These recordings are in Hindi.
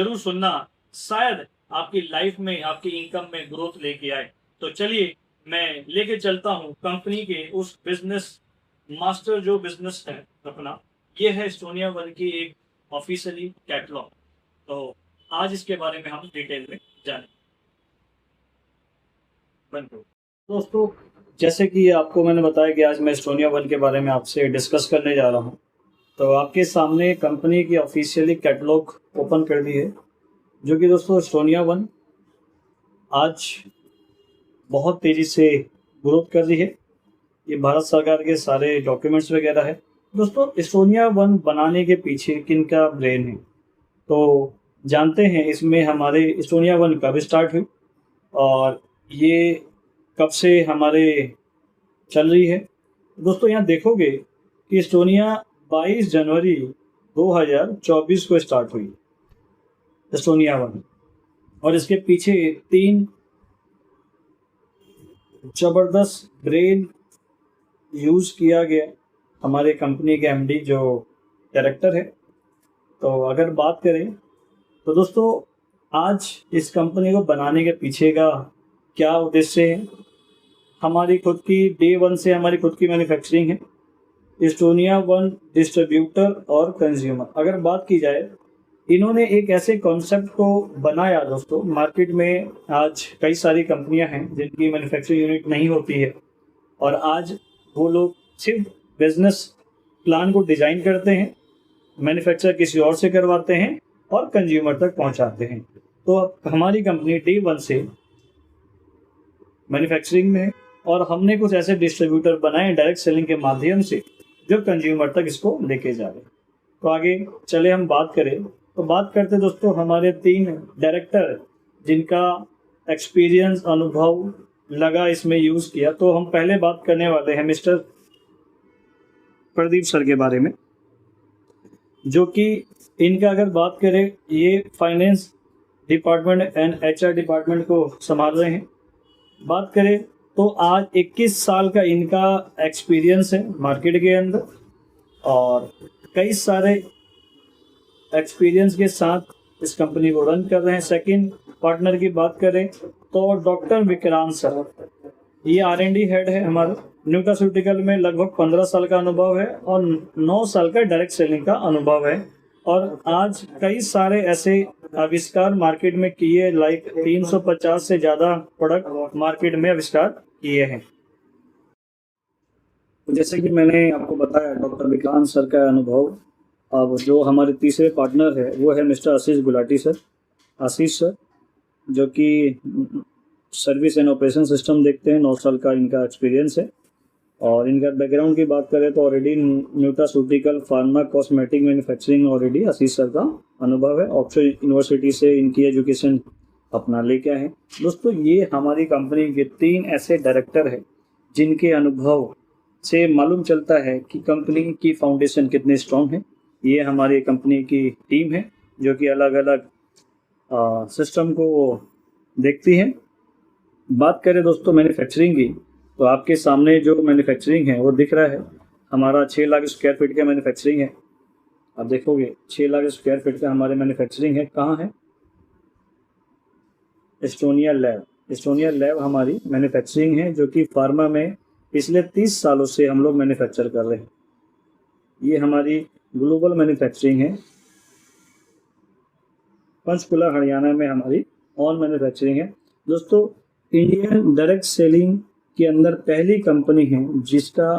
जरूर सुनना, शायद आपकी लाइफ में, आपकी इनकम में ग्रोथ लेके आए। तो चलिए मैं लेके चलता हूँ कंपनी के उस बिजनेस मास्टर जो बिजनेस है अपना, ये है एस्टोनिया वन की एक ऑफिशियली कैटलॉग। तो आज इसके बारे में हम डिटेल में जानें। बनकर दोस्तों, जैसे कि आपको मैंने बताया कि आज मैं एस्टोनिया वन के बारे में आपसे डिस्कस करने जा रहा हूँ। तो आपके सामने कंपनी की ऑफिशियली कैटलॉग ओपन कर दी है, जो कि दोस्तों एस्टोनिया वन आज बहुत तेज़ी से ग्रोथ कर रही है। ये भारत सरकार के सारे डॉक्यूमेंट्स वगैरह है। दोस्तों, एस्टोनिया वन बनाने के पीछे किन का ब्रेन है, तो जानते हैं। इसमें हमारे एस्टोनिया वन कब स्टार्ट हुई और ये कब से हमारे चल रही है। दोस्तों, यहाँ देखोगे कि एस्टोनिया 22 जनवरी 2024 को स्टार्ट हुई एस्टोनिया वन, और इसके पीछे 3 जबरदस्त ब्रेन यूज़ किया गया हमारे कंपनी के एमडी जो डायरेक्टर है। तो अगर बात करें तो दोस्तों, आज इस कंपनी को बनाने के पीछे का क्या उद्देश्य है। हमारी खुद की डे वन से हमारी खुद की मैन्युफैक्चरिंग है, एस्टोनिया वन डिस्ट्रीब्यूटर और कंज्यूमर। अगर बात की जाए, इन्होंने एक ऐसे कॉन्सेप्ट को बनाया दोस्तों। मार्केट में आज कई सारी कंपनियां हैं जिनकी मैन्युफैक्चरिंग यूनिट नहीं होती है, और आज वो लोग सिर्फ बिजनेस प्लान को डिजाइन करते हैं, मैन्युफैक्चर किसी और से करवाते हैं और कंज्यूमर तक पहुंचाते हैं। तो हमारी कंपनी डे वन से मैन्युफैक्चरिंग में, और हमने कुछ ऐसे डिस्ट्रीब्यूटर बनाए डायरेक्ट सेलिंग के माध्यम से जो कंज्यूमर तक इसको लेके जा रहे। तो आगे चले हम बात करें, तो बात करते दोस्तों हमारे 3 डायरेक्टर जिनका एक्सपीरियंस, अनुभव लगा इसमें यूज़ किया। तो हम पहले बात करने वाले हैं मिस्टर प्रदीप सर के बारे में, जो कि इनका अगर बात करें, ये finance department and HR department को संभाल रहे हैं। बात करें तो आज 21 साल का इनका एक्सपीरियंस है मार्केट के अंदर, और कई सारे एक्सपीरियंस के साथ इस कंपनी को रन कर रहे हैं। सेकंड पार्टनर की बात करें तो डॉक्टर विक्रांत सर, ये आर&डी हेड है हमारे न्यूट्रास्यूटिकल में। लगभग 15 साल का अनुभव है और 9 साल का डायरेक्ट सेलिंग का अनुभव है, और आज कई सारे ऐसे आविष्कार मार्केट में किए, लाइक 350 से ज़्यादा प्रोडक्ट मार्केट में आविष्कार किए हैं। जैसे कि मैंने आपको बताया डॉक्टर विक्रांत सर का अनुभव। अब जो हमारे तीसरे पार्टनर है वो है मिस्टर आशीष गुलाटी सर। आशीष सर जो कि सर्विस एंड ऑपरेशन सिस्टम देखते हैं, 9 साल का इनका एक्सपीरियंस है। और इनका बैकग्राउंड की बात करें तो already nutraceutical, pharma, cosmetic manufacturing already Ashish sir का अनुभव है। ऑक्सफोर्ड यूनिवर्सिटी से इनकी एजुकेशन अपना लेके आए हैं। दोस्तों, ये हमारी कंपनी के 3 ऐसे डायरेक्टर हैं जिनके अनुभव से मालूम चलता है कि कंपनी की फाउंडेशन कितनी स्ट्रॉन्ग है। ये हमारी कंपनी की टीम है जो कि अलग अलग सिस्टम को देखती है। बात करें दोस्तों मैन्युफैक्चरिंग की, तो आपके सामने जो मैन्युफैक्चरिंग है वो दिख रहा है। हमारा 6 लाख स्क्वायर फीट का मैन्युफैक्चरिंग है। आप देखोगे 6 लाख स्क्वायर फीट का हमारे मैन्युफैक्चरिंग है। कहाँ है? Estonia lab. एस्टोनिया लैब हमारी मैन्युफैक्चरिंग है, जो कि फार्मा में पिछले 30 सालों से हम लोग मैन्युफैक्चर कर रहे हैं। ये हमारी ग्लोबल मैन्युफैक्चरिंग है। पंचकुला हरियाणा में हमारी ऑन मैन्युफैक्चरिंग है। दोस्तों, इंडियन डायरेक्ट सेलिंग के अंदर पहली कंपनी है जिसका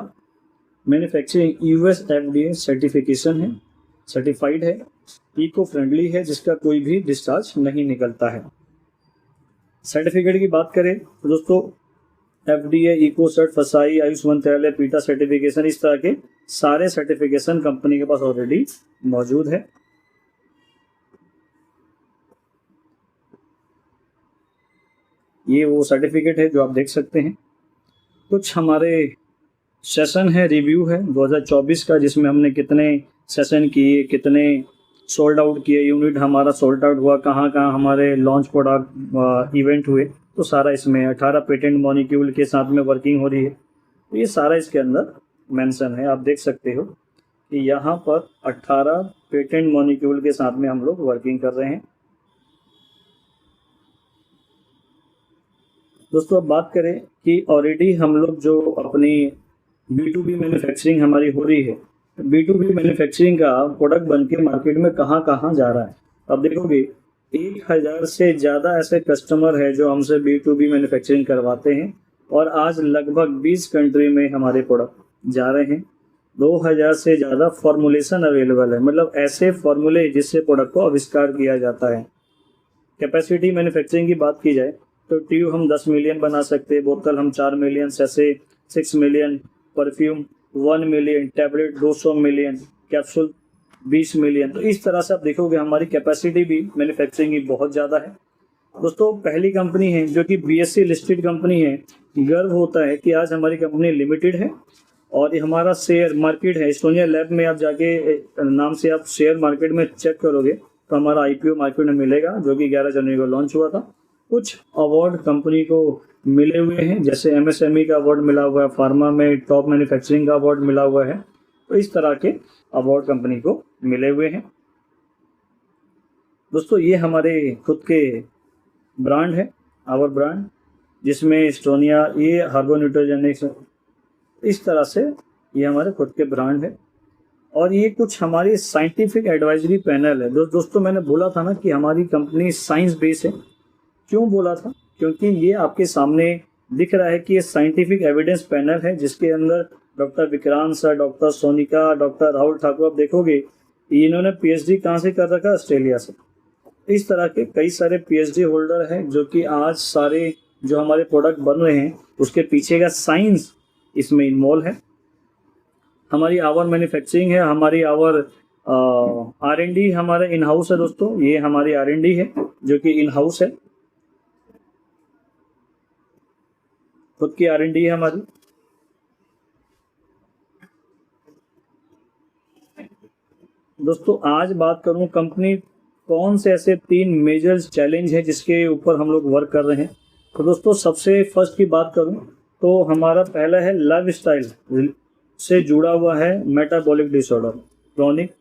मैन्युफैक्चरिंग यूएस एफडीए सर्टिफिकेशन है, सर्टिफाइड है, इको फ्रेंडली है, जिसका कोई भी डिस्चार्ज नहीं निकलता है। सर्टिफिकेट की बात करें तो दोस्तों एफडीए, इको सर्ट, फसाई, आयुष मंत्रालय, पीटा सर्टिफिकेशन, इस तरह के सारे सर्टिफिकेशन कंपनी के पास ऑलरेडी मौजूद है। ये वो सर्टिफिकेट है जो आप देख सकते हैं। कुछ हमारे सेशन है, रिव्यू है 2024 का, जिसमें हमने कितने सेशन किए, कितने सोल्ड आउट किए, यूनिट हमारा सोल्ड आउट हुआ, कहाँ कहाँ हमारे लॉन्च प्रोडक्ट इवेंट हुए, तो सारा इसमें 18 पेटेंट मॉलिक्यूल के साथ में वर्किंग हो रही है। तो ये सारा इसके अंदर मेंशन है। आप देख सकते हो कि यहाँ पर 18 पेटेंट मॉलिक्यूल के साथ में हम लोग वर्किंग कर रहे हैं। दोस्तों अब बात करें कि ऑलरेडी हम लोग जो अपनी B2B मैन्युफैक्चरिंग हमारी हो रही है, B2B मैन्युफैक्चरिंग का प्रोडक्ट बन के मार्केट में कहाँ कहाँ जा रहा है। अब देखोगे 1000 से ज़्यादा ऐसे कस्टमर है जो हमसे B2B मैन्युफैक्चरिंग करवाते हैं और आज लगभग 20 कंट्री में हमारे प्रोडक्ट जा रहे हैं। 2000 से ज़्यादा फॉर्मुलेशन अवेलेबल है, मतलब ऐसे फॉर्मूले जिससे प्रोडक्ट को आविष्कार किया जाता है। कैपेसिटी मैन्युफैक्चरिंग की बात की जाए तो ट्यूब हम 10 मिलियन बना सकते हैं, बोतल हम 4 million, sachet 6 million, perfume 1 million, tablet 200 million, capsule 20 million. तो इस तरह से आप देखोगे हमारी कैपेसिटी भी मैन्युफैक्चरिंग की बहुत ज़्यादा है। दोस्तों पहली कंपनी है जो कि BSE लिस्टेड कंपनी है। गर्व होता है कि आज हमारी कंपनी लिमिटेड है और ये हमारा शेयर मार्केट है। एस्टोनिया लैब में आप जाके नाम से आप शेयर मार्केट में चेक करोगे तो हमारा IPO मार्केट में मिलेगा, जो कि 11 जनवरी को लॉन्च हुआ था। कुछ अवार्ड कंपनी को मिले हुए हैं, जैसे MSME का अवार्ड मिला हुआ है, फार्मा में टॉप मैन्युफैक्चरिंग का अवार्ड मिला हुआ है। तो इस तरह के अवार्ड कंपनी को मिले हुए हैं। दोस्तों ये हमारे खुद के ब्रांड है, आवर ब्रांड, जिसमें एस्टोनिया, ये हर्बो न्यूट्रोजेनिक्स, इस तरह से ये हमारे खुद के ब्रांड है। और ये कुछ हमारी साइंटिफिक एडवाइजरी पैनल है। दोस्तों मैंने बोला था ना कि हमारी कंपनी साइंस बेस है। क्यों बोला था? क्योंकि ये आपके सामने दिख रहा है कि ये साइंटिफिक एविडेंस पैनल है, जिसके अंदर doctor Vikrant sir, doctor Sonika, doctor Rahul Thakur, आप देखोगे इन्होंने PhD कहाँ से कर रखा? ऑस्ट्रेलिया से। इस तरह के कई सारे PhD होल्डर हैं जो कि आज सारे जो हमारे प्रोडक्ट बन रहे हैं उसके पीछे का साइंस इसमें इन्वॉल्व है। हमारी आवर मैन्युफैक्चरिंग है, हमारी आवर R&D हमारा इन हाउस है। दोस्तों ये हमारी R&D है जो कि इन हाउस है, खुद की R&D है हमारी। दोस्तों आज बात करूं कंपनी कौन से ऐसे 3 मेजर चैलेंज है जिसके ऊपर हम लोग वर्क कर रहे हैं। तो दोस्तों सबसे फर्स्ट की बात करूं तो हमारा पहला है लाइफस्टाइल से जुड़ा हुआ है मेटाबॉलिक डिसऑर्डर, क्रॉनिक।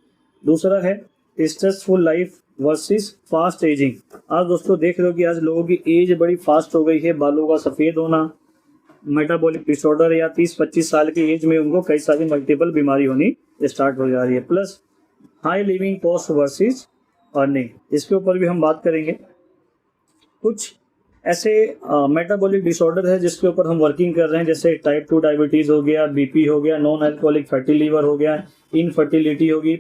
दूसरा है stressful life versus fast ageing. आज दोस्तों देख रहे हो कि आज लोगों की एज बड़ी फास्ट हो गई है, बालों का सफ़ेद होना, मेटाबॉलिक डिसऑर्डर, या 30-25 साल की एज में उनको कई सारी मल्टीपल बीमारी होनी स्टार्ट हो जा रही है। Plus high living cost versus earning, इसके ऊपर भी हम बात करेंगे। कुछ ऐसे मेटाबॉलिक डिसऑर्डर है जिसके ऊपर हम वर्किंग कर रहे हैं, जैसे टाइप 2 डायबिटीज़ हो गया, BP हो गया, नॉन अल्कोहलिक फैटी लीवर हो गया, इनफर्टिलिटी होगी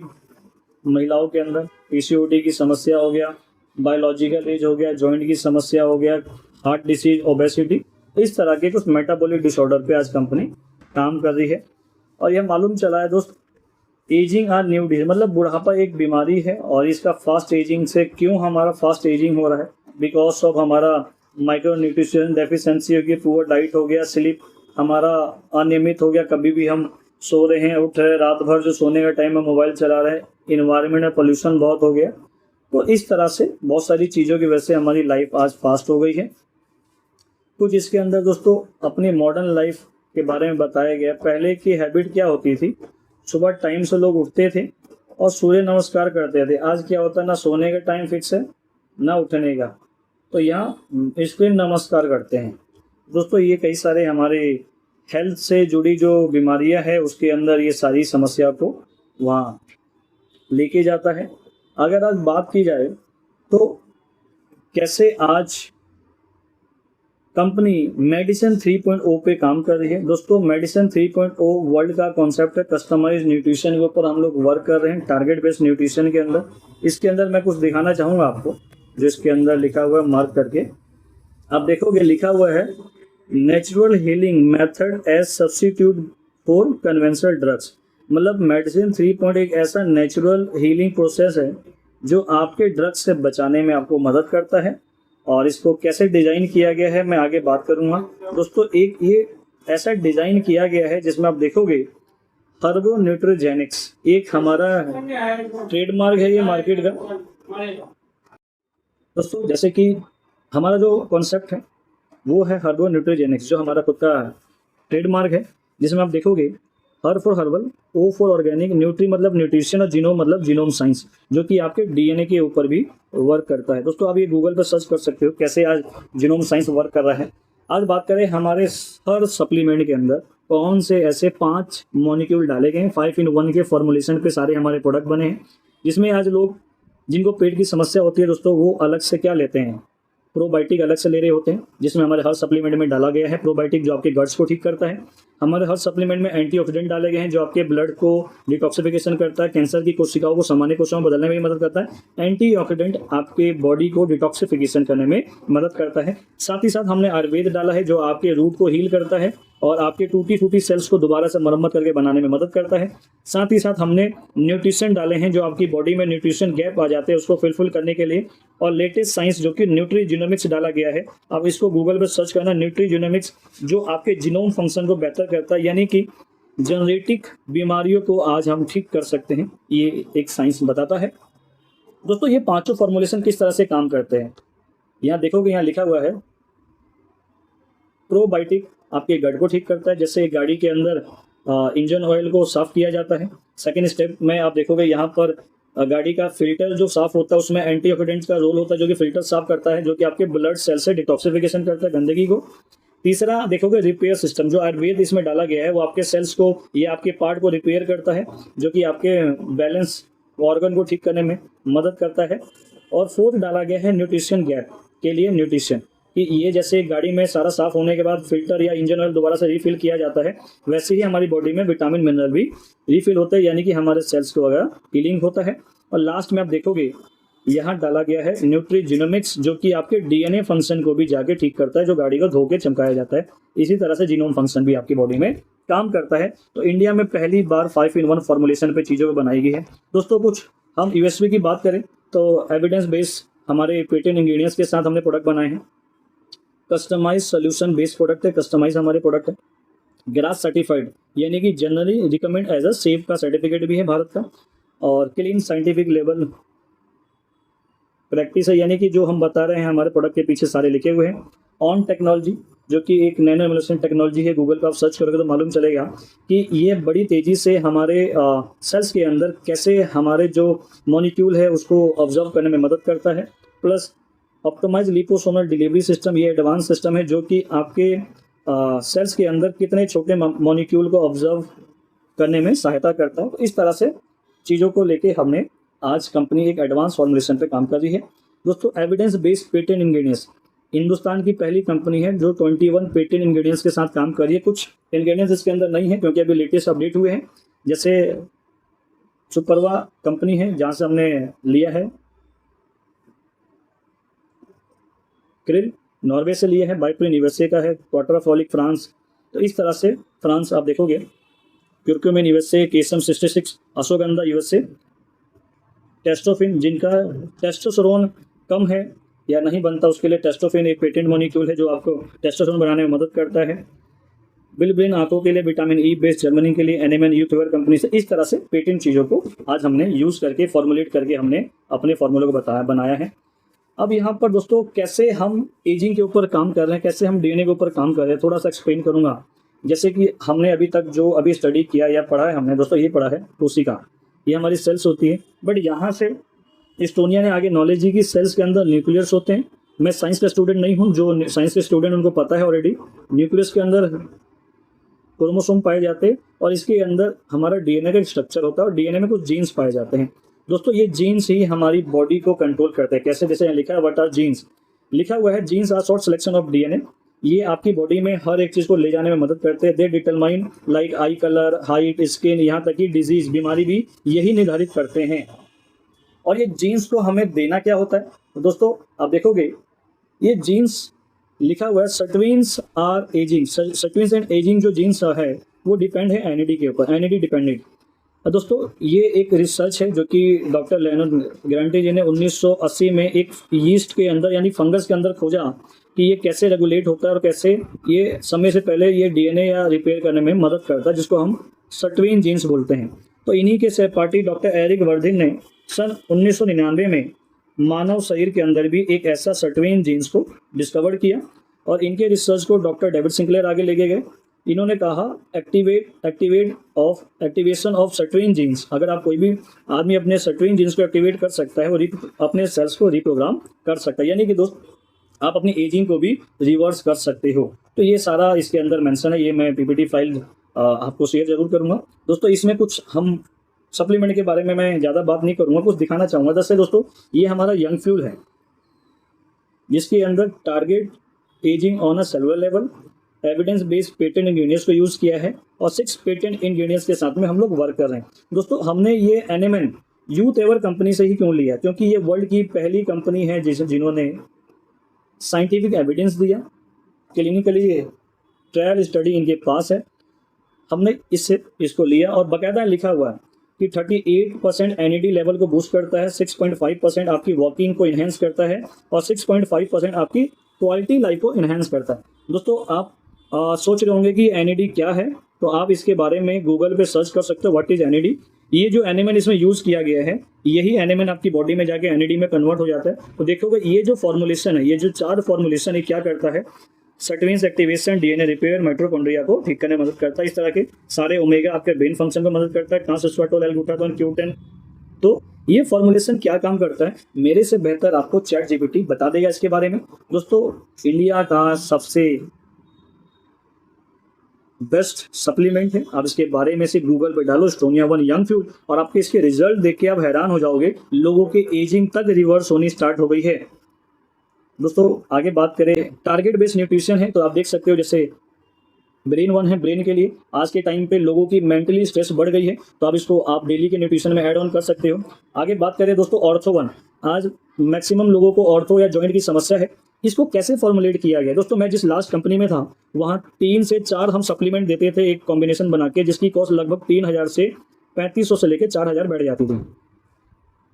महिलाओं के अंदर, PCOD की समस्या हो गया, बायोलॉजिकल एज हो गया, जॉइंट की समस्या हो गया, हार्ट डिसीज, ओबेसिटी। इस तरह के कुछ मेटाबॉलिक डिसऑर्डर पे आज कंपनी काम कर रही है। और यह मालूम चला है दोस्त, एजिंग आर न्यू डिजीज, मतलब बुढ़ापा एक बीमारी है और इसका फास्ट एजिंग से क्यों हमारा फास्ट एजिंग हो रहा है? बिकॉज ऑफ हमारा माइक्रो न्यूट्रिशन डेफिशिएंसी हो गया, पुअर डाइट हो गया, स्लीप हमारा अनियमित हो गया, कभी भी हम सो रहे हैं, उठ रहे, रात भर जो सोने का टाइम में मोबाइल चला रहे हैं, इन्वायरमेंट में पोल्यूशन बहुत हो गया। तो इस तरह से बहुत सारी चीज़ों की वजह से हमारी लाइफ आज फास्ट हो गई है। कुछ इसके अंदर दोस्तों अपनी मॉडर्न लाइफ के बारे में बताया गया। पहले की हैबिट क्या होती थी? सुबह टाइम से लोग उठते थे और सूर्य नमस्कार करते थे। आज क्या होता है, ना सोने का टाइम फिक्स है ना उठने का, तो यहाँ स्क्रीन नमस्कार करते हैं। दोस्तों ये कई सारे हमारे हेल्थ से जुड़ी जो बीमारियां हैं उसके अंदर ये सारी समस्या को वहाँ लेके जाता है। अगर आज बात की जाए तो कैसे आज कंपनी मेडिसिन 3.0 पे काम कर रही है। दोस्तों मेडिसिन 3.0 वर्ल्ड का कॉन्सेप्ट है, कस्टमाइज न्यूट्रिशन के ऊपर हम लोग वर्क कर रहे हैं, टारगेट बेस्ड न्यूट्रिशन के अंदर। इसके अंदर मैं कुछ दिखाना चाहूँगा आपको, जो इसके अंदर लिखा हुआ है मार्क करके आप देखोगे, लिखा हुआ है natural healing method as substitute for conventional drugs. मतलब मेडिसिन 3.0 एक ऐसा नेचुरल हीलिंग प्रोसेस है जो आपके ड्रग्स से बचाने में आपको मदद करता है। और इसको कैसे डिजाइन किया गया है मैं आगे बात करूंगा। दोस्तों एक ये ऐसा डिजाइन किया गया है जिसमें आप देखोगे हर्बो न्यूट्रोजेनिक्स एक हमारा ट्रेडमार्क है ये मार्केट का। दोस्तों जैसे कि हमारा जो कॉन्सेप्ट है वो है हर्बो न्यूट्रोजेनिक्स, जो हमारा खुद का ट्रेडमार्क है, जिसमें आप देखोगे हर for herbal, O for organic, nutri मतलब न्यूट्रिशन और जीनोम मतलब जीनोम साइंस, जो कि आपके DNA के ऊपर भी वर्क करता है। दोस्तों आप ये गूगल पर सर्च कर सकते हो कैसे आज जीनोम साइंस वर्क कर रहा है। आज बात करें हमारे हर सप्लीमेंट के अंदर कौन से ऐसे 5 मॉलिक्यूल डाले गए हैं, 5 in 1 के फॉर्मुलेशन पे सारे हमारे प्रोडक्ट बने हैं, जिसमें आज लोग जिनको पेट की समस्या होती है दोस्तों वो अलग से क्या लेते हैं, प्रोबायोटिक अलग से ले रहे होते हैं, जिसमें हमारे हर सप्लीमेंट में डाला गया है प्रोबायोटिक जो आपके गट्स को ठीक करता है। हमारे हर सप्लीमेंट में एंटीऑक्सीडेंट डाले गए हैं जो आपके ब्लड को डिटॉक्सिफिकेशन करता है, कैंसर की कोशिकाओं को सामान्य कोशिकाओं में बदलने में भी मदद करता है। एंटीऑक्सीडेंट आपके बॉडी को डिटॉक्सिफिकेशन करने में मदद करता है। साथ ही साथ हमने आयुर्वेद डाला है जो आपके रूट को हील करता है और आपके टूटी फूटी सेल्स को दोबारा से मरम्मत करके बनाने में मदद करता है। साथ ही साथ हमने न्यूट्रिशन डाले हैं जो आपकी बॉडी में न्यूट्रिशन गैप आ जाते हैं उसको फिलफिल करने के लिए, और लेटेस्ट साइंस जो कि न्यूट्रीजीनोमिक्स डाला गया है। आप इसको गूगल पर सर्च करना, न्यूट्रीजीनोमिक्स, जो आपके जीनोम फंक्शन को बेहतर करता है, यानी कि जेनेटिक बीमारियों को आज हम ठीक कर सकते हैं, ये एक साइंस बताता है। दोस्तों ये पांचों फॉर्मुलेशन किस तरह से काम करते हैं, यहाँ देखोगे, यहाँ लिखा हुआ है प्रोबायोटिक आपके गट को ठीक करता है, जैसे गाड़ी के अंदर इंजन ऑयल को साफ किया जाता है। सेकेंड स्टेप में आप देखोगे यहाँ पर गाड़ी का फिल्टर जो साफ होता है उसमें एंटीऑक्सीडेंट्स का रोल होता है जो कि फिल्टर साफ करता है, जो कि आपके ब्लड सेल से डिटॉक्सिफिकेशन करता है गंदगी को। तीसरा देखोगे रिपेयर सिस्टम, जो आयुर्वेद इसमें डाला गया है वो आपके सेल्स को, ये आपके पार्ट को रिपेयर करता है, जो कि आपके बैलेंस ऑर्गन को ठीक करने में मदद करता है। और फोर्थ डाला गया है न्यूट्रिशन गैप के लिए न्यूट्रिशन, कि ये जैसे गाड़ी में सारा साफ होने के बाद फिल्टर या इंजन ऑयल दोबारा से रिफिल किया जाता है, वैसे ही हमारी बॉडी में विटामिन मिनरल भी रिफिल होता है, यानी कि हमारे सेल्स को वगैरह हीलिंग होता है। और लास्ट में आप देखोगे यहाँ डाला गया है न्यूट्रीजीनोमिक्स, जो कि आपके डीएनए फंक्शन को भी जाके ठीक करता है, जो गाड़ी को धो के चमकाया जाता है। इसी तरह से जीनोम फंक्शन भी आपकी बॉडी में काम करता है। तो इंडिया में पहली बार 5 in 1 फॉर्मुलेशन पे चीज़ों को बनाई गई है। दोस्तों कुछ हम यूएसपी की बात करें तो एविडेंस बेस्ड हमारे पेटेंट इंग्रेडिएंट्स के साथ हमने प्रोडक्ट बनाए हैं। कस्टमाइज सोल्यूशन बेस्ड प्रोडक्ट है, कस्टमाइज हमारे प्रोडक्ट है। ग्रास सर्टिफाइड यानी कि generally recommend as a safe का सर्टिफिकेट भी है भारत का। और क्लीन साइंटिफिक लेवल प्रैक्टिस है, यानी कि जो हम बता रहे हैं हमारे प्रोडक्ट के पीछे सारे लिखे हुए हैं। ऑन टेक्नोलॉजी जो कि एक नैनो एमुलेशन टेक्नोलॉजी है, गूगल पर आप सर्च करोगे तो मालूम चलेगा कि ये बड़ी तेज़ी से हमारे सेल्स के अंदर कैसे हमारे जो मॉलिक्यूल है उसको ऑब्जर्व करने में मदद करता है। Plus optimize liposomal delivery system, ये एडवांस सिस्टम है जो कि आपके सेल्स के अंदर कितने छोटे मॉलिक्यूल को ऑब्जर्व करने में सहायता करता है। तो इस तरह से चीज़ों को लेके हमने आज कंपनी एक एडवांस फॉर्मुलेशन पे काम कर रही है। दोस्तों evidence based patent ingredients, Hindustan की पहली कंपनी है जो 21 पेटेंट इंग्रेडिएंट्स के साथ काम कर रही है। कुछ इंग्रेडिएंट्स इसके अंदर नहीं है क्योंकि अभी लेटेस्ट अपडेट हुए हैं, जैसे सुपरवा कंपनी है जहाँ से हमने लिया है, क्रिल नॉर्वे से लिया है, बाइप्रिन यूएसए का है, क्वार्टरफॉलिक फ्रांस। तो इस तरह से फ्रांस आप देखोगे, क्यूरक्यूमिन यूएसए, केसम 66, अश्वगंधा यूएसए, टेस्टोफिन जिनका टेस्टोस्टेरोन कम है या नहीं बनता उसके लिए टेस्टोफिन एक पेटेंट मॉलिक्यूल है जो आपको टेस्टोस्टेरोन बनाने में मदद करता है। बिलब्रेन आंखों के लिए, विटामिन ई बेस्ड जर्मनी के लिए, एनएमएन यूथ वेयर कंपनी से। इस तरह से पेटेंट चीज़ों को आज हमने यूज़ करके फॉर्मुलेट करके हमने अपने फॉर्मूले को बनाया है। अब यहाँ पर दोस्तों कैसे हम एजिंग के ऊपर काम कर रहे हैं, कैसे हम डीएनए के ऊपर काम कर रहे हैं, थोड़ा सा एक्सप्लेन करूँगा। जैसे कि हमने अभी तक जो अभी स्टडी किया या पढ़ा है हमने दोस्तों, ये पढ़ा है कोशिका, ये हमारी सेल्स होती है। बट यहाँ से एस्टोनिया ने आगे नॉलेज दी कि सेल्स के अंदर न्यूक्लियस होते हैं। मैं साइंस का स्टूडेंट नहीं हूँ, जो साइंस के स्टूडेंट उनको पता है ऑलरेडी। न्यूक्लियस के अंदर क्रोमोसोम पाए जाते हैं और इसके अंदर हमारा डीएनए का स्ट्रक्चर होता है और डीएनए में कुछ जीन्स पाए जाते हैं। दोस्तों ये जीन्स ही हमारी बॉडी को कंट्रोल करते हैं। कैसे? जैसे यहाँ लिखा है व्हाट आर जीन्स, लिखा हुआ है genes are short selection of DNA. ये आपकी बॉडी में हर एक चीज़ को ले जाने में मदद करते हैं। They determine like eye colour, height, skin, यहाँ तक कि डिजीज, बीमारी भी यही निर्धारित करते हैं। और ये जीन्स को हमें देना क्या होता है? तो दोस्तों आप देखोगे ये जीन्स लिखा हुआ है सर्टविन्स आर एजिंग, सर्टविन्स एंड एजिंग जो जीन्स है वो डिपेंड है एनएडी के ऊपर, एनएडी डिपेंडेंट। दोस्तों ये एक रिसर्च है जो कि डॉक्टर लेनर्ड ग्रांटे जी ने 1980 में एक यीस्ट के अंदर यानी फंगस के अंदर खोजा कि ये कैसे रेगुलेट होता है और कैसे ये समय से पहले ये डीएनए या रिपेयर करने में मदद करता है, जिसको हम सर्टविन जीन्स बोलते हैं। तो इन्हीं के सहपाठी डॉक्टर एरिक वर्धिन ने सन 1999 में मानव शरीर के अंदर भी एक ऐसा सर्टविन जीन्स को डिस्कवर किया और इनके रिसर्च को डॉक्टर डेविड सिंक्लेयर आगे लेके गए। इन्होंने कहा एक्टिवेशन ऑफ सर्टविन जीन्स, अगर आप कोई भी आदमी अपने सर्टविन जीन्स को एक्टिवेट कर सकता है, वो अपने सेल्स को रिप्रोग्राम कर सकता है। यानी कि दोस्त आप अपनी एजिंग को भी रिवर्स कर सकते हो। तो ये सारा इसके अंदर मेंशन है, ये मैं पीपीटी फाइल आपको शेयर जरूर करूंगा। दोस्तों इसमें कुछ हम सप्लीमेंट के बारे में मैं ज़्यादा बात नहीं करूंगा, कुछ दिखाना चाहूँगा। जैसे दोस्तों ये हमारा यंग फ्यूल है, जिसके अंदर target ageing on a cellular level, evidence based patent ingredients को यूज़ किया है और 6 पेटेंट इंग्रेडिएंट्स के साथ में हम लोग वर्क कर रहे हैं। दोस्तों हमने ये एनएमएन यूथ एवर कंपनी से ही क्यों लिया, क्योंकि ये वर्ल्ड की पहली कंपनी है जिन्होंने साइंटिफिक एविडेंस दिया, क्लिनिकली ट्रायल स्टडी इनके पास है। हमने इससे इसको लिया और बाकायदा लिखा हुआ है कि 38% एनएडी लेवल को बूस्ट करता है, 6.5% आपकी वॉकिंग को इन्हेंस करता है और 6.5% आपकी क्वालिटी लाइफ को इन्हेंस करता है। दोस्तों आप सोच रहे होंगे कि एनएडी क्या है, तो आप इसके बारे में गूगल पे सर्च कर सकते हो, व्हाट इज एनएडी। ये जो एनिमल इसमें यूज़ किया गया है, यही एनिमल आपकी बॉडी में जाके एनएडी में कन्वर्ट हो जाता है। तो देखोगे ये जो फॉर्मुलेशन है, ये जो 4 फॉर्मुलेशन है, क्या करता है, सर्टेन्स एक्टिवेशन, डीएनए रिपेयर, माइटोकॉन्ड्रिया को ठीक करने में मदद करता है। इस तरह के सारे ओमेगा आपके ब्रेन फंक्शन को मदद करता है, ट्रांसरेस्वेटोल, एल-ग्लूटाथोन, Q10। तो ये फॉर्मुलेशन क्या काम करता है, मेरे से बेहतर आपको चैट जीपीटी बता देगा इसके बारे में। दोस्तों इंडिया का सबसे बेस्ट सप्लीमेंट है, आप इसके बारे में से गूगल पे डालो स्टोनिया वन यंग फ्यूल और आपके इसके रिजल्ट देख के आप हैरान हो जाओगे, लोगों की एजिंग तक रिवर्स होनी स्टार्ट हो गई है। दोस्तों आगे बात करें, टारगेट बेस्ड न्यूट्रिशन है, तो आप देख सकते हो जैसे ब्रेन वन है, ब्रेन के लिए आज के टाइम पे लोगों की मेंटली स्ट्रेस बढ़ गई है, तो आप इसको आप डेली के न्यूट्रिशन में ऐड ऑन कर सकते हो। आगे बात करें दोस्तों ऑर्थो वन, आज मैक्सिमम लोगों को ऑर्थो या जॉइंट की समस्या है, इसको कैसे फॉर्मुलेट किया गया। दोस्तों मैं जिस लास्ट कंपनी में था वहाँ 3 से 4 हम सप्लीमेंट देते थे एक कॉम्बिनेशन बना के, जिसकी कॉस्ट लगभग 3000 से 3500 से लेकर 4000 बैठ जाती थी।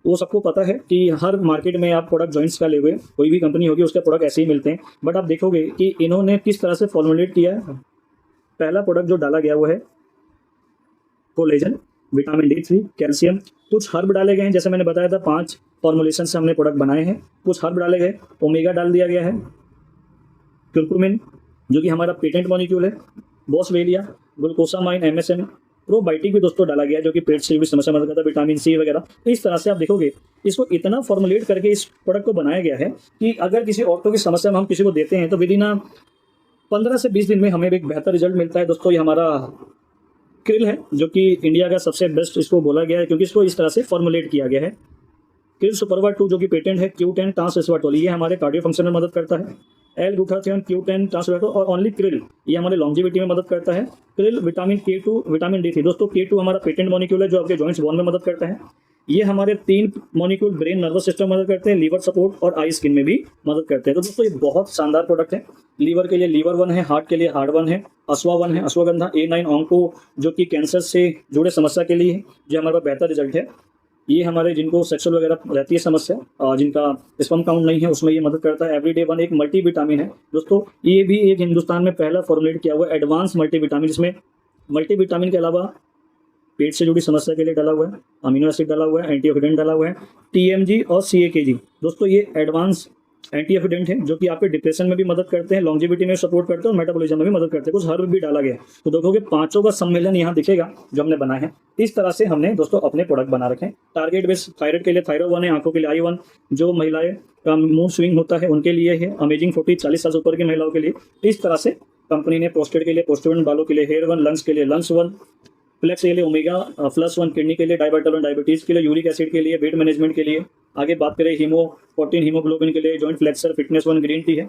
वो सबको पता है कि हर मार्केट में आप प्रोडक्ट जॉइंट्स का ले हुए कोई भी कंपनी होगी उसके प्रोडक्ट ऐसे ही मिलते हैं, बट आप देखोगे कि इन्होंने किस तरह से फॉर्मुलेट किया है। पहला प्रोडक्ट जो डाला गया वो है कोलेजन, विटामिन D3, कैल्शियम, कुछ हर्ब डाले गए हैं, जैसे मैंने बताया था 5 फॉर्मुलेशन से हमने प्रोडक्ट बनाए हैं, कुछ हर्ब डाले गए, ओमेगा डाल दिया गया है, क्यूरकुमिन जो कि हमारा पेटेंट मॉलिक्यूल है, बॉसवेलिया, ग्लूकोसामाइन, MSM, प्रोबायोटिक भी दोस्तों डाला गया है जो कि पेट से भी समस्या मदद करता है, विटामिन C वगैरह। तो इस तरह से आप देखोगे इसको इतना फॉर्मुलेट करके इस प्रोडक्ट को बनाया गया है कि अगर किसी औरतों की समस्या में हम किसी को देते हैं तो विदिन 15 से 20 दिन में हमें एक बेहतर रिजल्ट मिलता है। दोस्तों ये हमारा क्रिल है जो कि इंडिया का सबसे बेस्ट इसको बोला गया है, क्योंकि इसको इस तरह से फॉर्मुलेट किया गया है। क्रिल सुपरवा 2 जो कि पेटेंट है, Q10 ट्रांसरेस्वेटोल, ये हमारे कार्डियो फंक्शन में मदद करता है, एल-ग्लूटाथियोन, Q10 ट्रांसरेस्वेटोल और ओनली क्रिल ये हमारे लॉन्जिविटी में मदद करता है। Krill vitamin K2, vitamin D3, दोस्तों K2 हमारा पेटेंट मॉलिक्यूल है जो आपके जॉइंट्स बोन में मदद करता है। ये हमारे 3 मॉलिक्यूल ब्रेन नर्वस सिस्टम मदद करते हैं, लीवर सपोर्ट और आई स्किन में भी मदद करते हैं। तो दोस्तों ये बहुत शानदार प्रोडक्ट है। लीवर के लिए लीवर वन है, हार्ट के लिए हार्ट वन है, अश्वा वन है, अश्वगंधा, A9 ऑन्को जो कि कैंसर से जुड़े समस्या के लिए है, जो हमारे पास बेहतर रिजल्ट है। ये हमारे जिनको सेक्सुअल वगैरह रहती है समस्या और जिनका स्पर्म काउंट नहीं है उसमें ये मदद करता है। एवरीडे वन एक मल्टी विटामिन है दोस्तों, ये भी एक हिंदुस्तान में पहला फॉर्मुलेट किया हुआ एडवांस मल्टी विटामिन, जिसमें मल्टी विटामिन के अलावा पेट से जुड़ी समस्या के लिए डाला हुआ है, अमीनो एसिड डाला हुआ है, एंटीऑक्सीडेंट डाला हुआ है, TMG और CAKG। दोस्तों ये एडवांस एंटीऑक्सीडेंट है जो कि आपके डिप्रेशन में भी मदद करते हैं, लॉन्जिविटी में सपोर्ट करते हैं और मेटाबॉलिज्म में भी मदद करते हैं। कुछ हर्ब भी डाला गया है, तो देखोगे 5 का सम्मेलन यहाँ दिखेगा जो हमने बनाए हैं। इस तरह से हमने दोस्तों अपने प्रोडक्ट बना रखे हैं। टारगेट बेस्ड थायराइड के लिए थायरो वन है, आंखों के लिए I1, जो महिलाएं का मूड स्विंग होता है उनके लिए है, अमेजिंग 40 साल से ऊपर की महिलाओं के लिए। इस तरह से कंपनी ने प्रोस्टेट के लिए प्रोस्टेट, बालों के लिए हेयर वन, लंग्स के लिए लंग्स वन, फ्लेक्स के लिए ओमेगा +1, किडनी के लिए डायबिटल, डायबिटीज के लिए, यूरिक एसिड के लिए, वेट मैनेजमेंट के लिए। आगे बात करें हीमोप्रोटीन, हीमोग्लोबिन के लिए, joint flexor, fitness one, green tea है,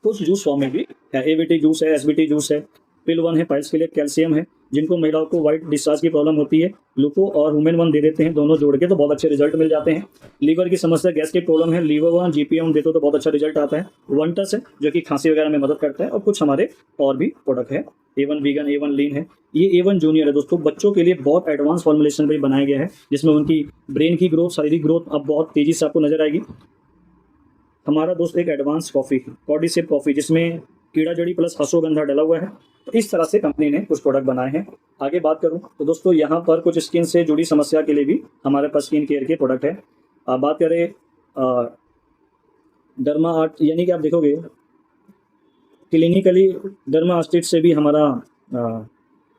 कुछ जूस फॉर्म में भी है, ABT जूस है, SBT जूस है, पिल वन है, पाइल्स के लिए, कैल्शियम है, जिनको महिलाओं को वाइट डिस्चार्ज की प्रॉब्लम होती है, ग्लूको और वुमेन वन दे देते हैं, दोनों जोड़ के तो बहुत अच्छे रिजल्ट मिल जाते हैं। लीवर की समस्या, गैस की प्रॉब्लम है, लीवर वन GPM देते हो तो बहुत अच्छा रिजल्ट आता है। वन टच है जो कि खांसी वगैरह में मदद करता है, और कुछ हमारे और भी प्रोडक्ट है, A1 वीगन, A1 लीन है, ये A1 जूनियर है दोस्तों। बच्चों के लिए बहुत एडवांस फॉर्मुलेशन पर बनाया गया है, जिसमें उनकी ब्रेन की ग्रोथ, शारीरिक ग्रोथ अब बहुत तेजी से आपको नजर आएगी। हमारा दोस्त एक एडवांस कॉफ़ी, कॉर्डिसेप कॉफ़ी, जिसमें कीड़ा जड़ी प्लस अश्वगंधा डला हुआ है। तो इस तरह से कंपनी ने कुछ प्रोडक्ट बनाए हैं। आगे बात करूं तो दोस्तों यहाँ पर कुछ स्किन से जुड़ी समस्या के लिए भी हमारे पास स्किन केयर के प्रोडक्ट है। आप बात करें डर्मा आर्ट, यानी कि आप देखोगे क्लिनिकली डर्मा आर्टिस्ट से भी हमारा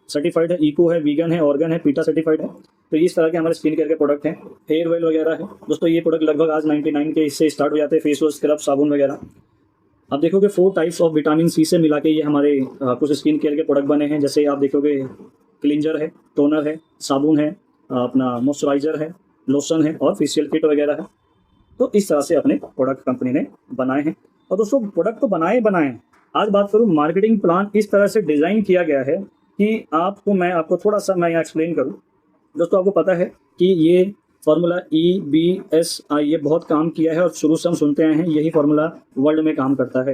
सर्टिफाइड है, इको है, वीगन है, ऑर्गन है, पीटा सर्टिफाइड है। तो इस तरह के हमारे स्किन केयर के प्रोडक्ट हैं। हेयर ऑयल वगैरह है दोस्तों, ये प्रोडक्ट लगभग आज 99 के इससे स्टार्ट हो जाते हैं, फेस वॉश, स्क्रब, साबुन वगैरह। आप देखोगे 4 टाइप्स ऑफ विटामिन सी से मिला के ये हमारे कुछ स्किन केयर के प्रोडक्ट बने हैं। जैसे आप देखोगे क्लिंजर है, टोनर है, साबुन है, अपना मॉइस्चराइज़र है, लोशन है और फेशियल किट वगैरह है। तो इस तरह से अपने प्रोडक्ट कंपनी ने बनाए हैं। और दोस्तों प्रोडक्ट तो बनाए हैं। आज बात करूँ, मार्केटिंग प्लान इस तरह से डिज़ाइन किया गया है कि आपको थोड़ा सा मैं यहाँ एक्सप्लेन करूँ। दोस्तों आपको पता है कि ये फार्मूला EBSI ये बहुत काम किया है और शुरू से हम सुनते आए हैं। यही फार्मूला वर्ल्ड में काम करता है।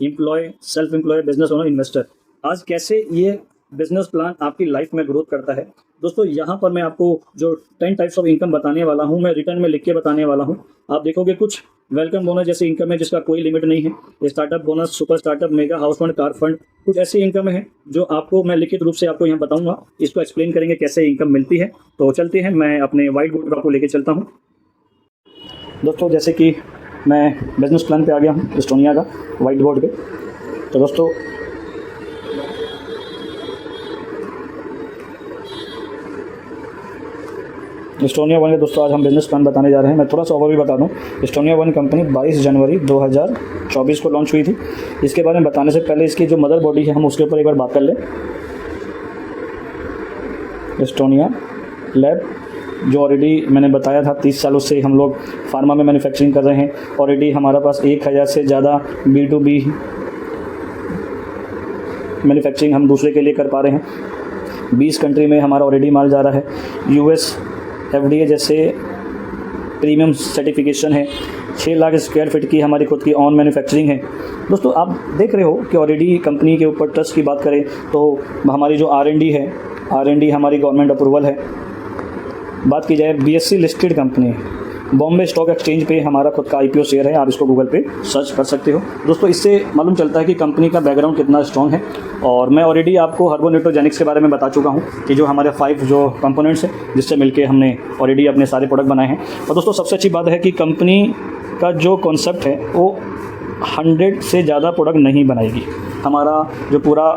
Employ, self employ, business owner, investor. आज कैसे ये बिजनेस प्लान आपकी लाइफ में ग्रोथ करता है। दोस्तों यहाँ पर मैं आपको जो 10 टाइप्स ऑफ इनकम बताने वाला हूँ, मैं रिटर्न में लिख के बताने वाला हूँ। आप देखोगे कुछ वेलकम बोनस जैसे इनकम है जिसका कोई लिमिट नहीं है। Startup bonus, super startup, mega house fund, car fund, कुछ ऐसी इनकम है जो आपको मैं लिखित रूप से आपको यहाँ बताऊंगा। इसको एक्सप्लेन करेंगे कैसे इनकम मिलती है। तो चलते हैं, मैं अपने व्हाइट बोर्ड पर आपको लेके चलता हूँ। दोस्तों जैसे कि मैं बिजनेस प्लान पे आ गया हूँ एस्टोनिया का व्हाइट बोर्ड पे। तो दोस्तों एस्टोनिया वन के दोस्तों आज हम बिजनेस प्लान बताने जा रहे हैं। मैं थोड़ा सा ओवरव्यू बता दूं। एस्टोनिया वन कंपनी 22 जनवरी 2024 को लॉन्च हुई थी। इसके बारे में बताने से पहले इसकी जो मदर बॉडी है हम उसके ऊपर एक बार बात कर लें। एस्टोनिया लैब जो ऑलरेडी मैंने बताया था 30 सालों से हम लोग फार्मा में मैन्युफैक्चरिंग कर रहे हैं। ऑलरेडी हमारे पास 1000 से ज़्यादा B2B मैन्युफैक्चरिंग हम दूसरे के लिए कर पा रहे हैं। 20 कंट्री में हमारा ऑलरेडी माल जा रहा है। US FDA जैसे प्रीमियम सर्टिफिकेशन है। 6 लाख स्क्वायर फीट की हमारी खुद की ऑन मैन्युफैक्चरिंग है। दोस्तों आप देख रहे हो कि ऑलरेडी कंपनी के ऊपर ट्रस्ट की बात करें तो हमारी जो R&D है, R&D हमारी गवर्नमेंट अप्रूवल है। बात की जाए BSE लिस्टेड कंपनी है। बॉम्बे स्टॉक एक्सचेंज पे हमारा खुद का IPO शेयर है। आप इसको गूगल पे सर्च कर सकते हो। दोस्तों इससे मालूम चलता है कि कंपनी का बैकग्राउंड कितना स्ट्रॉन्ग है। और मैं ऑलरेडी आपको हर्बो न्यूट्रोजेनिक्स के बारे में बता चुका हूँ कि जो हमारे 5 जो कंपोनेंट्स हैं जिससे मिलके हमने ऑलरेडी अपने सारे प्रोडक्ट बनाए हैं। और दोस्तों सबसे अच्छी बात है कि कंपनी का जो कॉन्सेप्ट है वो 100 से ज़्यादा प्रोडक्ट नहीं बनाएगी। हमारा जो पूरा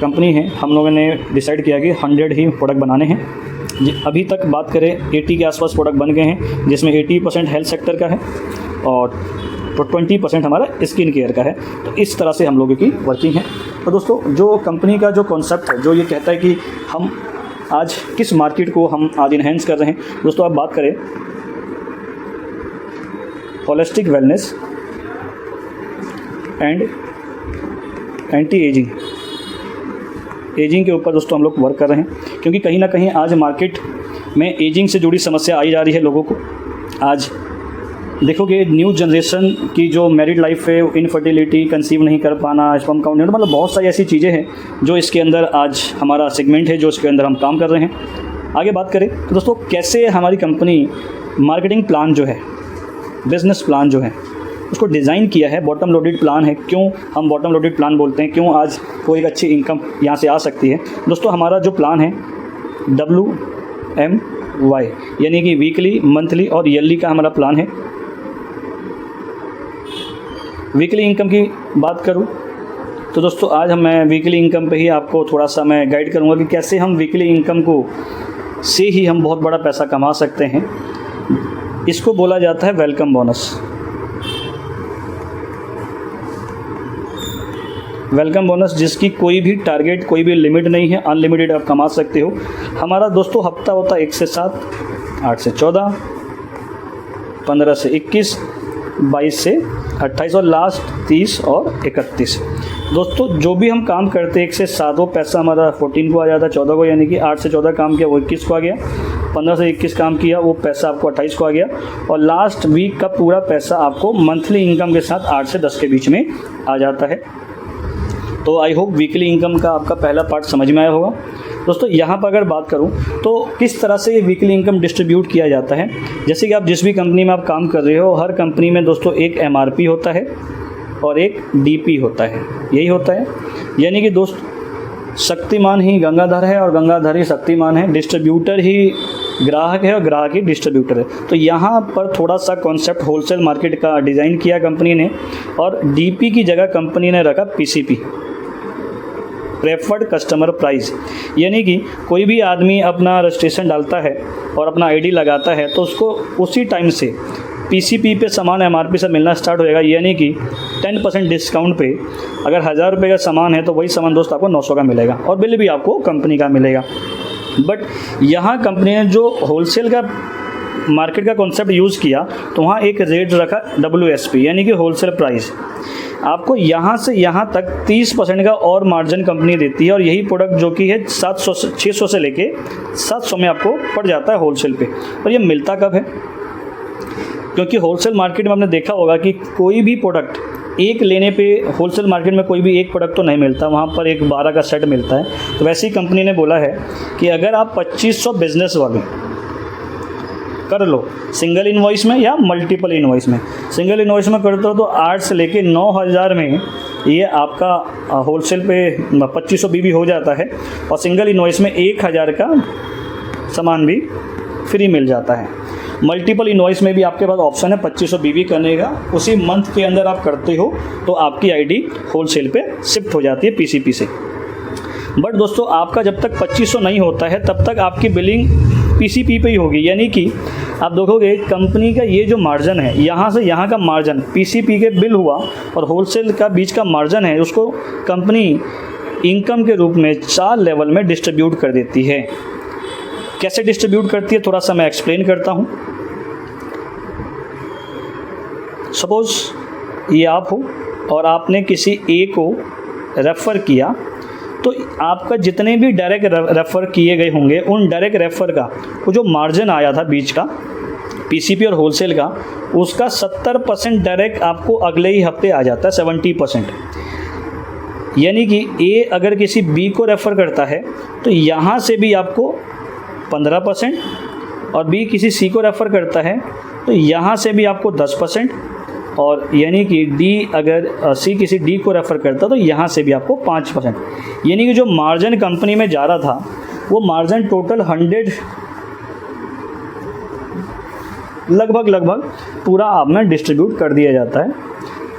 कंपनी है हम लोगों ने डिसाइड किया कि 100 ही प्रोडक्ट बनाने हैं। अभी तक बात करें 80 के आसपास प्रोडक्ट बन गए हैं, जिसमें 80% हेल्थ सेक्टर का है और 20% हमारा स्किन केयर का है। तो इस तरह से हम लोगों की वर्किंग है। तो दोस्तों जो कंपनी का जो कॉन्सेप्ट है जो ये कहता है कि हम आज किस मार्केट को हम आज इन्हेंस कर रहे हैं। दोस्तों आप बात करें holistic wellness and anti ageing के ऊपर दोस्तों हम लोग वर्क कर रहे हैं। क्योंकि कहीं ना कहीं आज मार्केट में एजिंग से जुड़ी समस्या आई जा रही है लोगों को। आज देखोगे न्यू जनरेशन की जो मैरिड लाइफ है, इनफर्टिलिटी, कंसीव नहीं कर पाना, स्पर्म काउंट, मतलब बहुत सारी ऐसी चीज़ें हैं जो इसके अंदर आज हमारा सेगमेंट है जो इसके अंदर हम काम कर रहे हैं। आगे बात करें तो दोस्तों कैसे हमारी कंपनी मार्केटिंग प्लान जो है, बिजनेस प्लान जो है उसको डिज़ाइन किया है। बॉटम लोडेड प्लान है। क्यों हम बॉटम लोडेड प्लान बोलते हैं, क्यों आज कोई एक अच्छी इनकम यहाँ से आ सकती है। दोस्तों हमारा जो प्लान है WMY यानी कि वीकली, मंथली और ईयरली का हमारा प्लान है। वीकली इनकम की बात करूँ तो दोस्तों आज मैं वीकली इनकम पे ही आपको थोड़ा सा मैं गाइड करूँगा कि कैसे हम वीकली इनकम को से ही हम बहुत बड़ा पैसा कमा सकते हैं। इसको बोला जाता है वेलकम बोनस। वेलकम बोनस जिसकी कोई भी टारगेट, कोई भी लिमिट नहीं है, अनलिमिटेड आप कमा सकते हो। हमारा दोस्तों हफ्ता होता है 1 से 7, 8 से 14, 15 से 21, 22 से 28 और लास्ट 30 और 31। दोस्तों जो भी हम काम करते हैं 1 से 7 वो पैसा हमारा 14 को आ जाता है, 14 को, यानी कि 8 से 14 काम किया वो 21 को आ गया, 15 से 21 काम किया वो पैसा आपको 28 को आ गया और लास्ट वीक का पूरा पैसा आपको मंथली इनकम के साथ 8 से 10 के बीच में आ जाता है। तो आई होप वीकली इनकम का आपका पहला पार्ट समझ में आया होगा। दोस्तों यहाँ पर अगर बात करूँ तो किस तरह से ये वीकली इनकम डिस्ट्रीब्यूट किया जाता है। जैसे कि आप जिस भी कंपनी में आप काम कर रहे हो, हर कंपनी में दोस्तों एक MRP होता है और एक DP होता है, यही होता है। यानी कि दोस्त शक्तिमान ही गंगाधर है और गंगाधर ही शक्तिमान है, डिस्ट्रीब्यूटर ही ग्राहक है और ग्राहक ही डिस्ट्रीब्यूटर है। तो यहाँ पर थोड़ा सा कॉन्सेप्ट होलसेल मार्केट का डिज़ाइन किया कंपनी ने और DP की जगह कंपनी ने रखा PCP, प्रेफर्ड कस्टमर प्राइस। यानी कि कोई भी आदमी अपना रजिस्ट्रेशन डालता है और अपना ID लगाता है तो उसको उसी टाइम से PCP पे सामान MRP से मिलना स्टार्ट हो जाएगा। यानी कि 10% डिस्काउंट पे अगर 1000 रुपये का सामान है तो वही सामान दोस्त आपको 900 का मिलेगा और बिल भी आपको कंपनी का मिलेगा। बट यहाँ कंपनी ने जो होलसेल का मार्केट का कॉन्सेप्ट यूज़ किया तो वहाँ एक रेट रखा WSP यानी कि होलसेल प्राइस। आपको यहाँ से यहाँ तक 30% का और मार्जिन कंपनी देती है और यही प्रोडक्ट जो कि है 600 से लेके 700 में आपको पड़ जाता है होलसेल पे। और ये मिलता कब है? क्योंकि होलसेल मार्केट में आपने देखा होगा कि कोई भी प्रोडक्ट एक लेने पे होलसेल मार्केट में कोई भी एक प्रोडक्ट तो नहीं मिलता, वहाँ पर एक 12 का सेट मिलता है। तो वैसे ही कंपनी ने बोला है कि अगर आप 2500 बिजनेस वाले कर लो सिंगल इनवॉइस में या मल्टीपल इनवॉइस में, सिंगल इनवॉइस में करते हो तो 8 से लेके 9000 में ये आपका होलसेल पे 2500 BB हो जाता है और सिंगल इनवॉइस में 1000 का सामान भी फ्री मिल जाता है। मल्टीपल इनवॉइस में भी आपके पास ऑप्शन है 2500 BB करने का, उसी मंथ के अंदर आप करते हो तो आपकी आईडी होलसेल पे शिफ्ट हो जाती है PCP से। बट दोस्तों आपका जब तक 2500 नहीं होता है तब तक आपकी बिलिंग PCP पे ही होगी। यानी कि आप देखोगे कंपनी का ये जो मार्जिन है, यहाँ से यहाँ का मार्जिन PCP के बिल हुआ और होलसेल का बीच का मार्जिन है, उसको कंपनी इनकम के रूप में 4 लेवल में डिस्ट्रीब्यूट कर देती है। कैसे डिस्ट्रीब्यूट करती है थोड़ा सा मैं एक्सप्लेन करता हूँ। सपोज़ ये आप हो और आपने किसी A को रेफ़र किया तो आपका जितने भी डायरेक्ट रेफ़र किए गए होंगे उन डायरेक्ट रेफ़र का वो जो मार्जिन आया था बीच का PCP और होलसेल का, उसका 70% डायरेक्ट आपको अगले ही हफ्ते आ जाता है 70%। यानी कि A अगर किसी B को रेफ़र करता है तो यहाँ से भी आपको 15% और B किसी C को रेफ़र करता है तो यहाँ से भी आपको 10% और यानी कि D अगर C किसी D को रेफ़र करता तो यहाँ से भी आपको 5%। यानी कि जो मार्जिन कंपनी में जा रहा था वो मार्जिन टोटल 100 लगभग पूरा आप में डिस्ट्रीब्यूट कर दिया जाता है।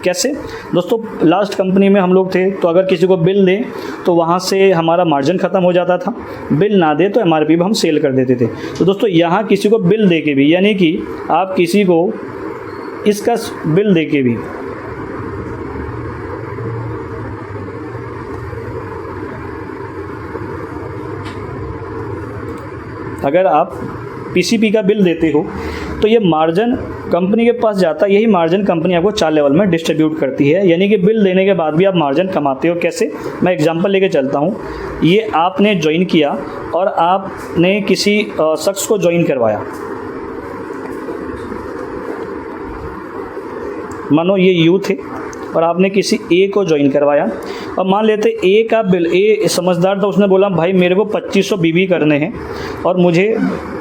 कैसे दोस्तों? लास्ट कंपनी में हम लोग थे तो अगर किसी को बिल दें तो वहाँ से हमारा मार्जिन ख़त्म हो जाता था, बिल ना दे तो MRP पे हम सेल कर देते थे। तो दोस्तों यहाँ किसी को बिल दे के भी, यानी कि आप किसी को इसका बिल दे के भी अगर आप PCP का बिल देते हो तो ये मार्जिन कंपनी के पास जाता है। यही मार्जिन कंपनी आपको 4 लेवल में डिस्ट्रीब्यूट करती है। यानी कि बिल देने के बाद भी आप मार्जिन कमाते हो। कैसे? मैं एग्जांपल लेके चलता हूँ। ये आपने ज्वाइन किया और आपने किसी शख्स को ज्वाइन करवाया, मानो ये यूथ है और आपने किसी A को ज्वाइन करवाया और मान लेते A का बिल, A समझदार था, उसने बोला भाई मेरे को 2500 BB करने हैं और मुझे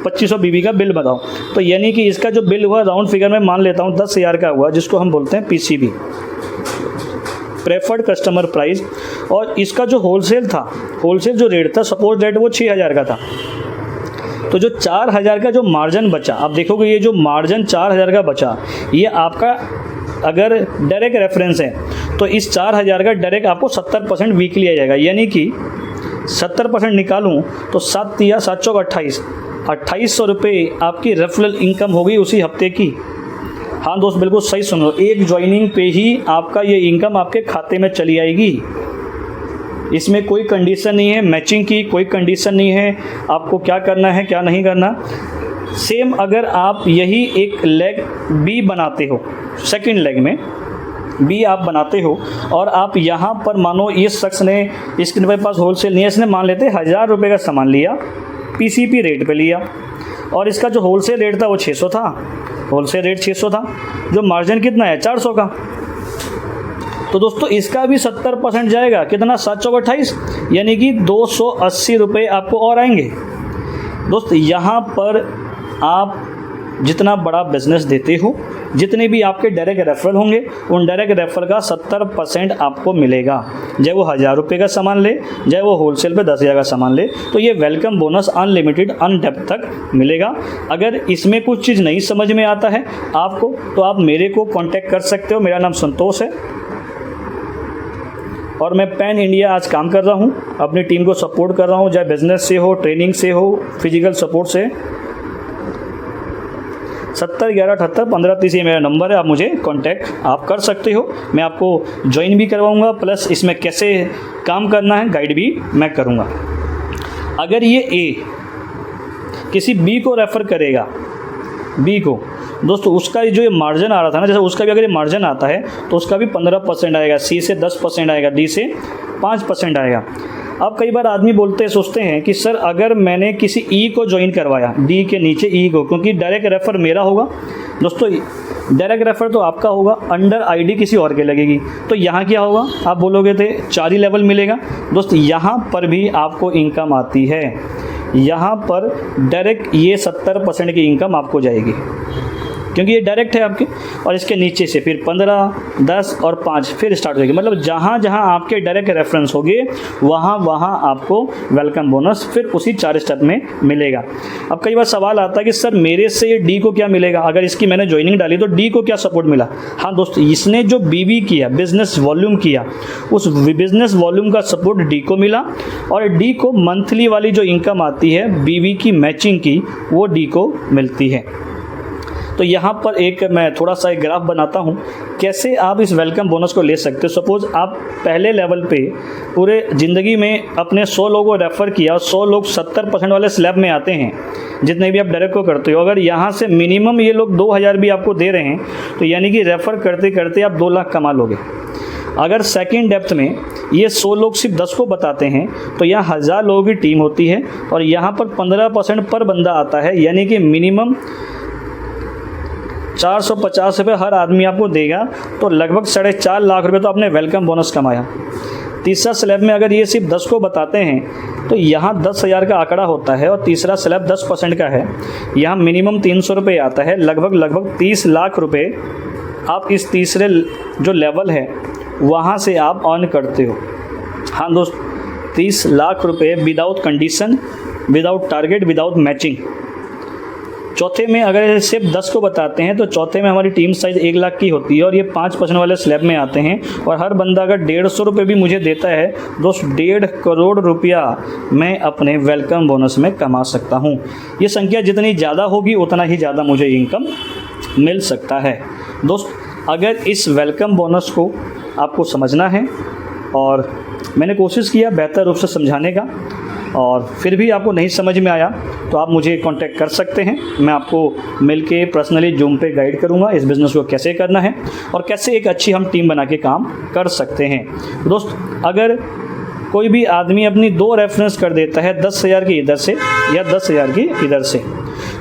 2500 BB का बिल बताओ। तो यानी कि इसका जो बिल हुआ राउंड फिगर में मान लेता हूँ 10,000 का हुआ, जिसको हम बोलते हैं PCB, प्रेफर्ड कस्टमर प्राइस। और इसका जो होलसेल था, होलसेल जो रेट था, सपोज रेट वो 6000 का था। तो जो 4000 का जो मार्जिन बचा, आप देखोगे ये जो मार्जिन 4000 का बचा, ये आपका अगर डायरेक्ट रेफरेंस है तो इस 4000 का डायरेक्ट आपको 70% वीकली आ जाएगा। यानी कि 70% निकालूं तो 7 या 7 चौक 2800 रुपये आपकी रेफरल इनकम होगी उसी हफ्ते की। हाँ दोस्त, बिल्कुल सही सुन लो, एक ज्वाइनिंग पे ही आपका ये इनकम आपके खाते में चली आएगी। इसमें कोई कंडीशन नहीं है मैचिंग की, कोई कंडीशन नहीं है आपको क्या करना है क्या नहीं करना। सेम अगर आप यही एक लेग B बनाते हो, सेकंड लेग में B आप बनाते हो और आप यहाँ पर मानो इस शख्स ने, इसके पास होलसेल नहीं है, इसने मान लेते 1000 रुपये का सामान लिया, PCP रेट पे लिया और इसका जो होलसेल रेट था वो 600 था, होलसेल रेट 600 था, जो मार्जिन कितना है 400 का। तो दोस्तों इसका भी 70% जाएगा, कितना 7 चौक 28, यानी कि 280 रुपये आपको और आएंगे। दोस्त यहाँ पर आप जितना बड़ा बिजनेस देते हो, जितने भी आपके डायरेक्ट रेफरल होंगे, उन डायरेक्ट रेफरल का 70% आपको मिलेगा। चाहे वो 1000 रुपये का सामान ले, चाहे वो होलसेल पे 10,000 का सामान ले, तो ये वेलकम बोनस अनलिमिटेड अनडेप्थ तक मिलेगा। अगर इसमें कुछ चीज़ नहीं समझ में आता है आपको तो आप मेरे को कांटेक्ट कर सकते हो। मेरा नाम संतोष है और मैं पैन इंडिया आज काम कर रहा हूँ, अपनी टीम को सपोर्ट कर रहा हूँ, चाहे बिजनेस से हो, ट्रेनिंग से हो, फिजिकल सपोर्ट से। 7011781530 ये मेरा नंबर है, आप मुझे कांटेक्ट आप कर सकते हो। मैं आपको ज्वाइन भी करवाऊंगा, प्लस इसमें कैसे काम करना है गाइड भी मैं करूंगा। अगर ये ए किसी बी को रेफ़र करेगा, बी को दोस्तों, उसका जो ये मार्जिन आ रहा था ना, जैसे उसका भी अगर ये मार्जिन आता है तो उसका भी 15% आएगा, सी से 10% आएगा, डी से 5% आएगा। अब कई बार आदमी बोलते हैं, सोचते हैं कि सर अगर मैंने किसी ई को ज्वाइन करवाया, डी के नीचे ई को, क्योंकि डायरेक्ट रेफ़र मेरा होगा दोस्तों, डायरेक्ट रेफ़र तो आपका होगा, अंडर आईडी किसी और के लगेगी, तो यहाँ क्या होगा, आप बोलोगे थे 4 ही लेवल मिलेगा। दोस्त यहाँ पर भी आपको इनकम आती है, यहाँ पर डायरेक्ट ये 70% की इनकम आपको जाएगी, क्योंकि ये डायरेक्ट है आपके, और इसके नीचे से फिर 15, 10 और 5 फिर स्टार्ट होगी। मतलब जहाँ जहाँ आपके डायरेक्ट रेफरेंस होंगे वहाँ वहाँ आपको वेलकम बोनस फिर उसी 4 स्टेप में मिलेगा। अब कई बार सवाल आता है कि सर मेरे से ये डी को क्या मिलेगा, अगर इसकी मैंने ज्वाइनिंग डाली तो डी को क्या सपोर्ट मिला। हाँ दोस्त, इसने जो बीवी किया, बिजनेस वॉल्यूम किया, उस बिजनेस वॉल्यूम का सपोर्ट डी को मिला, और डी को मंथली वाली जो इनकम आती है बीवी की मैचिंग की, वो डी को मिलती है। तो यहाँ पर एक मैं थोड़ा सा एक ग्राफ बनाता हूँ कैसे आप इस वेलकम बोनस को ले सकते हो। सपोज़ आप पहले लेवल पे पूरे ज़िंदगी में अपने 100 लोगों को रेफ़र किया और 100 लोग 70% वाले स्लैब में आते हैं, जितने भी आप डायरेक्ट को करते हो। अगर यहाँ से मिनिमम ये लोग 2000 भी आपको दे रहे हैं, तो यानी कि रेफ़र करते करते आप 2 लाख कमा लोगे। अगर सेकेंड डेप्थ में ये 100 लोग सिर्फ 10 को बताते हैं, तो यहाँ 1000 लोगों की टीम होती है, और यहाँ पर 15% पर बंदा आता है, यानी कि मिनिमम 450 रुपये हर आदमी आपको देगा, तो लगभग 4.5 लाख रुपये तो आपने वेलकम बोनस कमाया। तीसरा स्लैब में अगर ये सिर्फ 10 को बताते हैं, तो यहाँ 10,000 का आंकड़ा होता है, और तीसरा स्लैब 10% का है, यहाँ मिनिमम 300 रुपये आता है, लगभग 30 लाख रुपये आप इस तीसरे जो लेवल है वहाँ से आप अर्न करते हो। हाँ दोस्त, 30 लाख रुपये without condition, without target, without matching. चौथे में अगर सिर्फ 10 को बताते हैं, तो चौथे में हमारी टीम साइज़ 1 लाख की होती है, और ये 5% वाले स्लैब में आते हैं, और हर बंदा अगर 150 रुपये भी मुझे देता है, दोस्त 1.5 करोड़ रुपया मैं अपने वेलकम बोनस में कमा सकता हूँ। ये संख्या जितनी ज़्यादा होगी उतना ही ज़्यादा मुझे इनकम मिल सकता है। दोस्त, अगर इस वेलकम बोनस को आपको समझना है, और मैंने कोशिश किया बेहतर रूप से समझाने का, और फिर भी आपको नहीं समझ में आया, तो आप मुझे कांटेक्ट कर सकते हैं। मैं आपको मिलके पर्सनली जूम पे गाइड करूंगा इस बिज़नेस को कैसे करना है, और कैसे एक अच्छी हम टीम बना के काम कर सकते हैं। दोस्त, अगर कोई भी आदमी अपनी 2 रेफरेंस कर देता है 10,000 की इधर से या 10,000 की इधर से,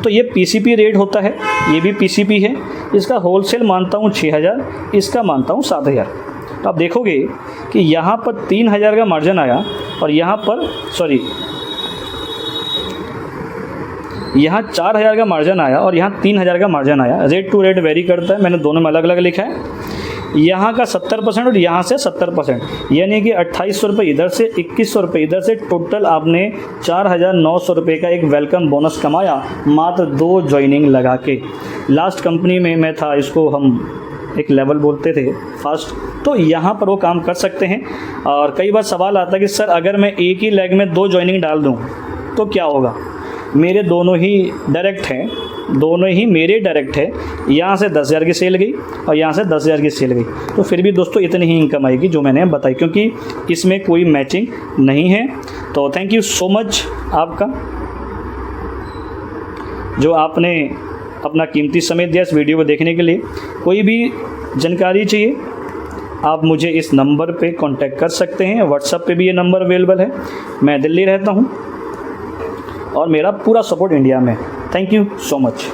तो ये पीसीपी रेट होता है, ये भी पीसीपी है। इसका होलसेल मानता हूँ 6,000, इसका मानता हूँ 7,000। तो आप देखोगे कि यहाँ पर 3,000 का मार्जिन आया, और यहाँ पर यहाँ 4,000 का मार्जिन आया, और यहाँ 3,000 का मार्जिन आया। रेट टू रेट वेरी करता है, मैंने दोनों में अलग अलग लिखा है। यहाँ का 70% और यहाँ से 70%, यानी कि 2800 रुपये इधर से, 2100 रुपये इधर से, टोटल आपने 4,900 रुपये का एक वेलकम बोनस कमाया, मात्र 2 ज्वाइनिंग लगा के। लास्ट कंपनी में मैं था, इसको हम एक लेवल बोलते थे फास्ट, तो यहाँ पर वो काम कर सकते हैं। और कई बार सवाल आता है कि सर अगर मैं एक ही लेग में 2 ज्वाइनिंग डाल दूँ तो क्या होगा। मेरे दोनों ही डायरेक्ट हैं, दोनों ही मेरे डायरेक्ट है। यहाँ से 10,000 की सेल गई और यहाँ से 10,000 की सेल गई, तो फिर भी दोस्तों इतनी ही इनकम आएगी जो मैंने बताई, क्योंकि इसमें कोई मैचिंग नहीं है। तो थैंक यू सो मच आपका, जो आपने अपना कीमती समय दिया इस वीडियो को देखने के लिए। कोई भी जानकारी चाहिए आप मुझे इस नंबर पे कांटेक्ट कर सकते हैं। व्हाट्सएप पे भी ये नंबर अवेलेबल है। मैं दिल्ली रहता हूँ और मेरा पूरा सपोर्ट इंडिया में। Thank you so much.